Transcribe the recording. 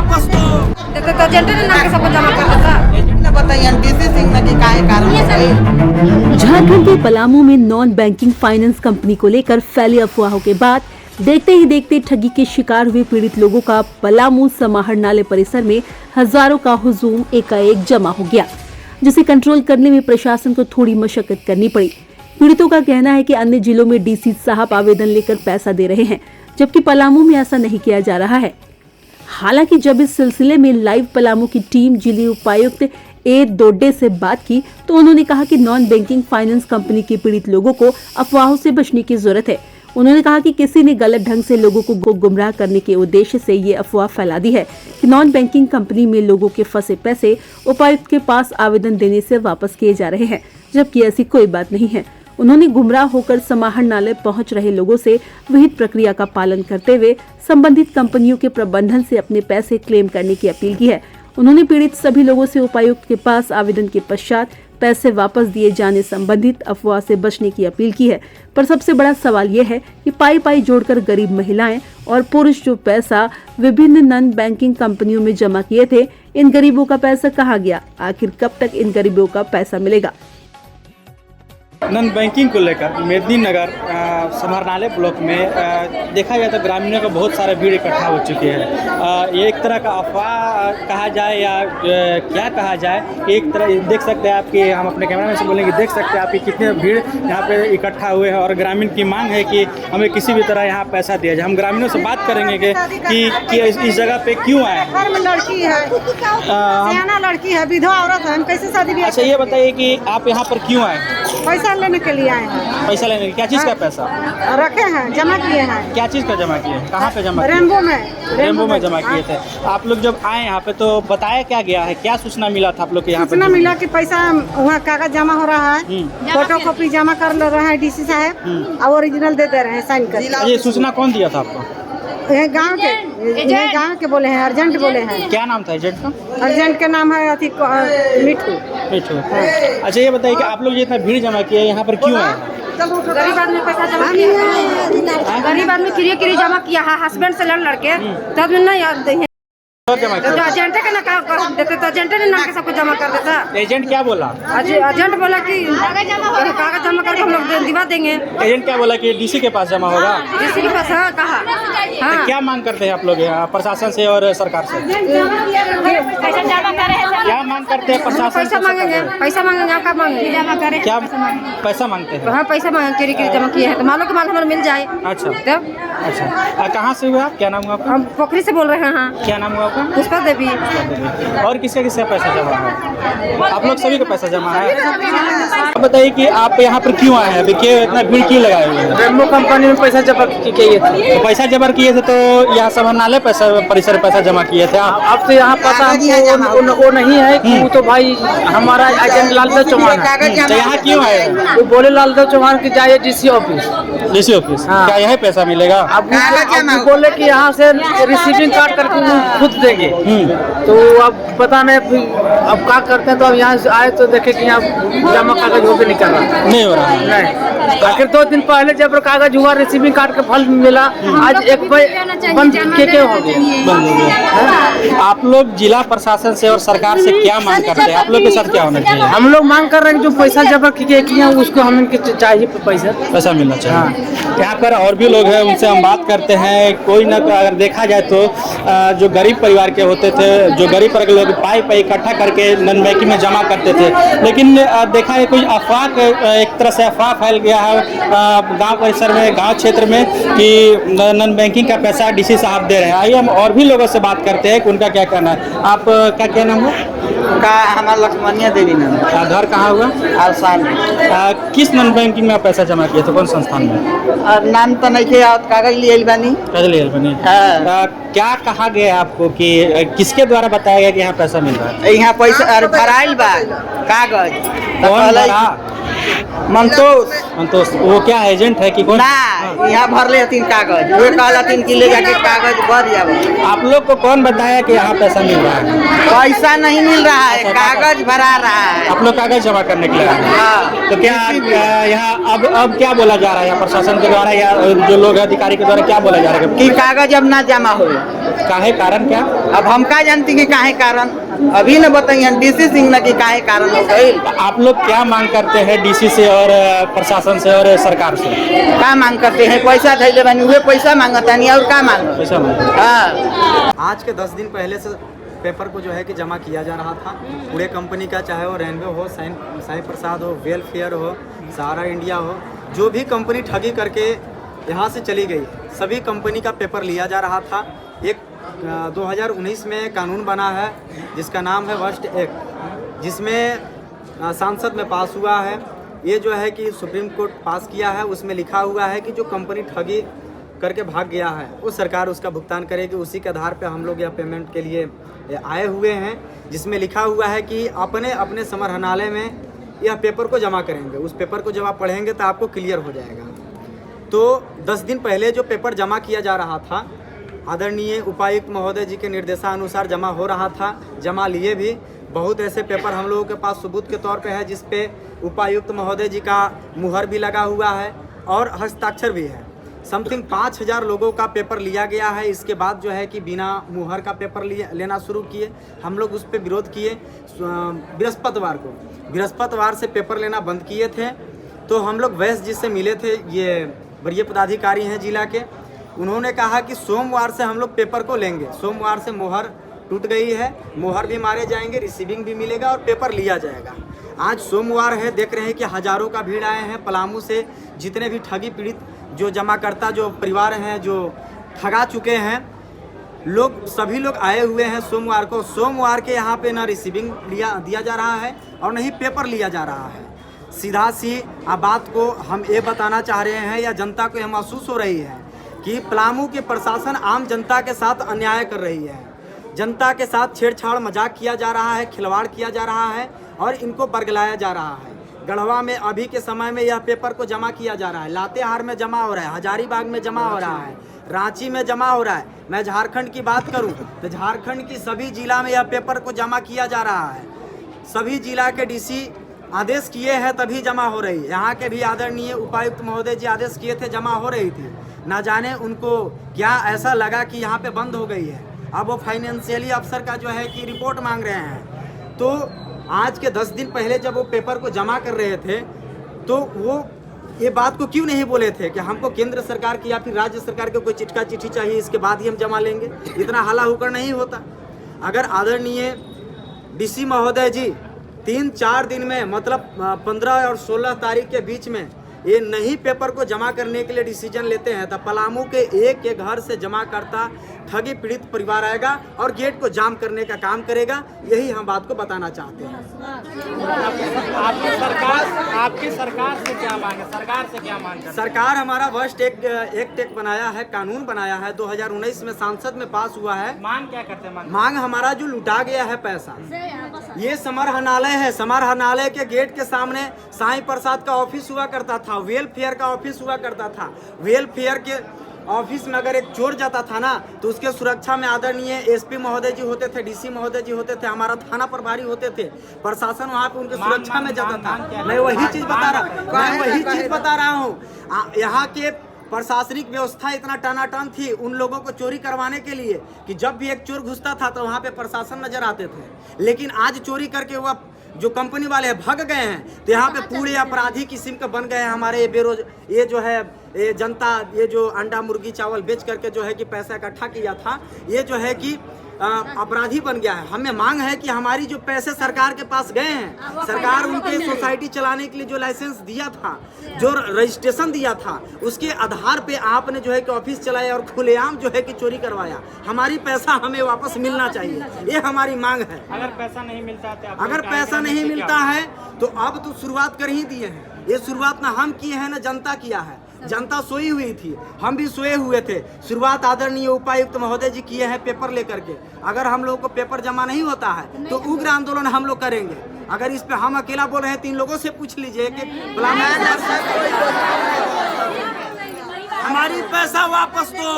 वापस दो। देखो तो एजेंट ने नाम के सबको जमा कर देता। एजेंट ने बताइए डीसी सिंह ने कि काहे कारण हो गई। झारखंड के पलामू में नॉन बैंकिंग फाइनेंस कंपनी को लेकर फैली अफवाहों के बाद देखते ही देखते ठगी के शिकार हुए पीड़ित लोगों का पलामू समाहरणालय परिसर में हजारों का हुजूम एकाएक जमा हो गया, जिसे कंट्रोल करने में प्रशासन को थोड़ी मशक्कत करनी पड़ी। पीड़ितों का कहना है कि अन्य जिलों में डीसी साहब आवेदन लेकर पैसा दे रहे हैं, जबकि पलामू में ऐसा नहीं किया जा रहा है। हालांकि जब इस सिलसिले में लाइव पलामू की टीम जिले उपायुक्त ए दोड्डे से बात की तो उन्होंने कहा कि नॉन बैंकिंग फाइनेंस कंपनी के पीड़ित लोगों को अफवाहों से बचने की जरूरत है। उन्होंने कहा कि किसी ने गलत ढंग से लोगों को गुमराह करने के उद्देश्य से ये अफवाह फैला दी है कि नॉन बैंकिंग कंपनी में लोगों के फंसे पैसे उपायुक्त के पास आवेदन देने से वापस किए जा रहे हैं, जबकि ऐसी कोई बात नहीं है। उन्होंने गुमराह होकर समाहरणालय पहुंच रहे लोगों से विहित प्रक्रिया का पालन करते हुए संबंधित कंपनियों के प्रबंधन से अपने पैसे क्लेम करने की अपील की है। उन्होंने पीड़ित सभी लोगों से उपायुक्त के पास आवेदन के पश्चात पैसे वापस दिए जाने संबंधित अफवाह से बचने की अपील की है। पर सबसे बड़ा सवाल यह है कि पाई पाई जोड़कर गरीब महिलाएं और पुरुष जो पैसा विभिन्न नॉन बैंकिंग कंपनियों में जमा किए थे, इन गरीबों का पैसा कहाँ गया? आखिर कब तक इन गरीबों का पैसा मिलेगा? नॉन बैंकिंग को लेकर मेदिनीनगर समाहरणालय ब्लॉक में देखा जाए तो ग्रामीणों का बहुत सारा भीड़ इकट्ठा हो चुकी है। ये एक तरह का अफवाह कहा जाए या क्या कहा जाए, एक तरह देख सकते हैं आपकी, हम अपने कैमरामैन से बोलेंगे, देख सकते हैं आप कि कितने भीड़ यहाँ पे इकट्ठा हुए हैं और ग्रामीण की मांग है कि हमें किसी भी तरह यहाँ पैसा दिया जाए। हम ग्रामीणों से बात करेंगे कि इस जगह पे क्यों आए। घर में लड़की है, सियाना लड़की है, विधवा औरत है, हम कैसे शादी ब्याह? अच्छा, ये बताइए कि आप यहाँ पर क्यों आए? पैसा लेने के लिए आए हैं। पैसा लेने के क्या चीज़ का पैसा रखे हैं, जमा किए हैं। क्या चीज़ का जमा किए? कहाँ पे जमा किए? रेम्बो में जमा किए थे। आप लोग जब आए यहाँ पे तो बताया क्या गया है, क्या सूचना मिला था आप लोग के यहाँ पे? सूचना मिला कि पैसा वहाँ कागज जमा हो रहा है, फोटो कॉपी जमा कर ले रहे हैं डीसी साहब और ओरिजिनल दे दे रहे हैं साइन कर। ये सूचना कौन दिया था आपको? गाँव के बोले हैं, अर्जेंट बोले हैं। क्या नाम था एजेंट का? अर्जेंट के नाम है मिठू। अच्छा, ये बताइए कि आप लोग जितना भीड़ जमा किया यहाँ पर क्यों आए? गरीब आदमी पैसा जमा किया, गरीब आदमी किरी जमा किया है, हस्बैंड से लड़के तब नहीं याद देंगे। एजेंट का ना कर देते तो एजेंट ने नाम के सबको जमा कर देता। एजेंट क्या बोला? एजेंट बोला कि कागज जमा करके हम लोग दिवा देंगे। एजेंट क्या बोला कि डीसी के पास जमा होगा? डीसी के पास? हाँ, कहा। हाँ। क्या मांग करते हैं आप लोग यहाँ प्रशासन से और सरकार से? क्या मांग करते हैं प्रशासन? पैसा मांगेंगे, पैसा मांगेंगे। आपका मांगेंगे, जमा करें। क्या पैसा मांगते हैं? हाँ, पैसा मांगे, किरी जमा किए हैं तो मालो के माल हमारा मिल जाए। अच्छा तब अच्छा, कहाँ से हुए आप? क्या नाम हुआ आपका? हम पोखरी से बोल रहे हैं। हाँ। क्या नाम हुआ आपका? पुष्पा देवी। और किसका किसका पैसा जमा है? आप लोग सभी का पैसा जमा है? आप बताइए कि आप यहाँ पर क्यों आए हैं, अभी क्यों इतना भीड़ क्यों लगाए हुए हैं? रेम्बो कंपनी में पैसा जमा किए थे। तो पैसा जमा किए थे तो यहाँ समाहरणालय परिसर पैसा जमा किए थे आप? अब तो यहाँ पता हमको वो नहीं है कि वो तो भाई हमारा एजेंट लालदेव चौहान है। तो यहाँ क्यों आए? वो बोले लालदेव चौहान की जाइए डीसी ऑफिस। DC office? हाँ। क्या यही पैसा मिलेगा? अब वो बोले कि यहाँ से रिसीविंग कार्ड करके वो खुद देंगे। तो अब पता नहीं अब क्या करते हैं। तो अब यहाँ से आए तो देखे कि यहाँ जमा कागज हो भी नहीं कर रहा, नहीं हो रहा। नहीं। आखिर 2 दिन पहले जब कागज हुआ, रिसीविंग कार्ड का फल मिला, आज एक बंद के हो गया। आप लोग जिला प्रशासन से और सरकार से क्या मांग करते हैं? आप लोग के साथ क्या होना चाहिए? हम लोग मांग कर रहे हैं जो पैसा जमा किए उसको हमें चाहिए, पैसा मिलना चाहिए। यहाँ पर और भी लोग हैं, उनसे हम बात करते हैं। कोई ना कोई अगर देखा जाए तो जो गरीब परिवार के होते थे, जो गरीब परिवार के लोग पाई इकट्ठा करके नॉन बैंकिंग में जमा करते थे, लेकिन देखा है कोई अफवाह, एक तरह से अफवाह फैल गया है गांव परिसर में, गांव क्षेत्र में कि नॉन बैंकिंग का पैसा डीसी साहब दे रहे हैं। आइए हम और भी लोगों से बात करते हैं कि उनका क्या कहना है। आप क्या कहना है? हमारा लक्ष्मणिया देवी नाम। घर कहाँ हुआ? आलसान। किस नॉन बैंकिंग में पैसा जमा किए थे? कौन संस्थान में? नाम तो नहीं थे, कागज लिए बनी। कागज लिए बनी। क्या कहा गया आपको कि किसके द्वारा बताया गया कि यहाँ पैसा मिल रहा है? यहाँ पैसा भराइल बा कागज। संतोष वो क्या एजेंट है कि कौन? ना यहाँ भर ले तीन कागज, वे कहला तीन किले जाके कागज भर जाओ। आप लोग को कौन बताया कि यहाँ पैसा मिल रहा है? पैसा नहीं मिल रहा है, कागज भरा रहा है। आप लोग कागज जमा करने के लिए आए हैं। हाँ। तो क्या यहाँ अब क्या बोला जा रहा है यहाँ प्रशासन के द्वारा या जो लोग अधिकारी के द्वारा क्या बोला जा रहा है कि कागज अब ना जमा हो? काहे कारण क्या? अब हम का जानती कि काहे कारण, अभी न बताइए डीसी सिंह न कि काहे कारण हो गई। आप लोग क्या मांग करते हैं डीसी से और प्रशासन से और सरकार से? का मांग करते हैं? पैसा धैले बनी हुए पैसा मांगता नहीं और का मांग? पैसा मांग। हाँ। आज के 10 दिन पहले से पेपर को जो है कि जमा किया जा रहा था पूरे कंपनी का, चाहे वो रेनवे हो, साईं प्रसाद हो, वेलफेयर हो, सहारा इंडिया हो, जो भी कंपनी ठगी करके यहाँ से चली गई, सभी कंपनी का पेपर लिया जा रहा था। एक 2019 में कानून बना है जिसका नाम है वस्ट एक्ट, जिसमें संसद में पास हुआ है। ये जो है कि सुप्रीम कोर्ट पास किया है, उसमें लिखा हुआ है कि जो कंपनी ठगी करके भाग गया है वो सरकार उसका भुगतान करेगी। उसी के आधार पे हम लोग यह पेमेंट के लिए आए हुए हैं, जिसमें लिखा हुआ है कि अपने अपने समाहरणालय में यह पेपर को जमा करेंगे। उस पेपर को जब आप पढ़ेंगे तो आपको क्लियर हो जाएगा। तो 10 दिन पहले जो पेपर जमा किया जा रहा था, आदरणीय उपायुक्त महोदय जी के निर्देशानुसार जमा हो रहा था। जमा लिए भी बहुत ऐसे पेपर हम लोगों के पास सबूत के तौर पे है, जिस पे उपायुक्त महोदय जी का मुहर भी लगा हुआ है और हस्ताक्षर भी है। समथिंग 5000 लोगों का पेपर लिया गया है। इसके बाद जो है कि बिना मुहर का पेपर लेना शुरू किए। हम लोग उस पर विरोध किए। बृहस्पतिवार से पेपर लेना बंद किए थे। तो हम लोग वैस जी से मिले थे, ये वरीय पदाधिकारी हैं जिला के। उन्होंने कहा कि सोमवार से हम लोग पेपर को लेंगे। सोमवार से मोहर टूट गई है, मोहर भी मारे जाएंगे, रिसीविंग भी मिलेगा और पेपर लिया जाएगा। आज सोमवार है, देख रहे हैं कि हजारों का भीड़ आए हैं पलामू से। जितने भी ठगी पीड़ित जो जमाकर्ता जो परिवार हैं जो ठगा चुके हैं लोग, सभी लोग आए हुए हैं सोमवार को। सोमवार के यहाँ पे ना रिसीविंग दिया जा रहा है और नहीं पेपर लिया जा रहा है। सीधा सी बात को हम ये बताना चाह रहे हैं, या जनता को यह महसूस हो रही है कि पलामू के प्रशासन आम जनता के साथ अन्याय कर रही है। जनता के साथ छेड़छाड़ मजाक किया जा रहा है, खिलवाड़ किया जा रहा है और इनको बरगलाया जा रहा है। गढ़वा में अभी के समय में यह पेपर को जमा किया जा रहा है, लातेहार में जमा हो रहा है, हजारीबाग में जमा हो रहा है, रांची में जमा हो रहा है। मैं झारखंड की बात करूं तो झारखंड की सभी जिला में यह पेपर को जमा किया जा रहा है। सभी जिला के डीसी आदेश किए हैं तभी जमा हो रही है। यहाँ के भी आदरणीय उपायुक्त महोदय जी आदेश किए थे, जमा हो रही थी। ना जाने उनको क्या ऐसा लगा कि यहाँ पे बंद हो गई है। अब वो फाइनेंशियली अफसर का जो है कि रिपोर्ट मांग रहे हैं। तो आज के 10 दिन पहले जब वो पेपर को जमा कर रहे थे तो वो ये बात को क्यों नहीं बोले थे कि हमको केंद्र सरकार की या फिर राज्य सरकार की कोई चिट्ठी चाहिए, इसके बाद ही हम जमा लेंगे। इतना हला हुक्कड़ नहीं होता। अगर आदरणीय डीसी महोदय जी 3-4 दिन में, मतलब 15 और 16 तारीख के बीच में ये नहीं पेपर को जमा करने के लिए डिसीजन लेते हैं, तो पलामू के एक घर से जमा करता ठगी पीड़ित परिवार आएगा और गेट को जाम करने का काम करेगा। यही हम बात को बताना चाहते हैं। आपकी सरकार से क्या मांगे? सरकार से क्या मांग? सरकार हमारा वस्ट एक्ट बनाया है, कानून बनाया है, 2019 में संसद में पास हुआ है। मांग क्या करते हैं? मांग हमारा जो लुटा गया है पैसा, ये समाहरणालय है। समाहरणालय के गेट के सामने साईं प्रसाद का ऑफिस हुआ करता था, वेलफेयर का ऑफिस हुआ करता था। वेलफेयर के ऑफिस में अगर एक चोर जाता था ना तो उसके सुरक्षा में आदरणीय एसपी महोदय जी होते थे, डीसी महोदय जी होते थे, हमारा थाना प्रभारी होते थे। प्रशासन वहाँ पे उनके सुरक्षा में जाता था। मैं वही चीज बता रहा हूँ। यहाँ के प्रशासनिक व्यवस्था इतना टनाटन थी उन लोगों को चोरी करवाने के लिए कि जब भी एक चोर घुसता था तो वहाँ पे प्रशासन नजर आते थे। लेकिन आज चोरी करके वह जो कंपनी वाले भग गए हैं तो यहाँ पे पूरे अपराधी किस्म के बन गए हैं हमारे ये जो है ये जनता, ये जो अंडा मुर्गी चावल बेच करके जो है कि पैसा इकट्ठा किया था, ये जो है कि अपराधी बन गया है। हमें मांग है कि हमारी जो पैसे सरकार के पास गए हैं, सरकार उनके सोसाइटी चलाने के लिए जो लाइसेंस दिया था, जो रजिस्ट्रेशन दिया था, उसके आधार पे आपने जो है कि ऑफिस चलाया और खुलेआम जो है कि चोरी करवाया। हमारी पैसा हमें वापस मिलना चाहिए, ये हमारी मांग है। अगर पैसा नहीं मिलता है, अगर पैसा नहीं मिलता है तो अब तो शुरुआत कर ही दिए हैं। ये शुरुआत ना हम किए हैं ना जनता किया है। जनता सोई हुई थी, हम भी सोए हुए थे। शुरुआत आदरणीय उपायुक्त महोदय जी किए हैं पेपर लेकर के। अगर हम लोगों को पेपर जमा नहीं होता है तो उग्र आंदोलन हम लोग करेंगे। अगर इस पे हम अकेला बोल रहे हैं, 3 लोगों से पूछ लीजिए कि हमारी पैसा वापस दो।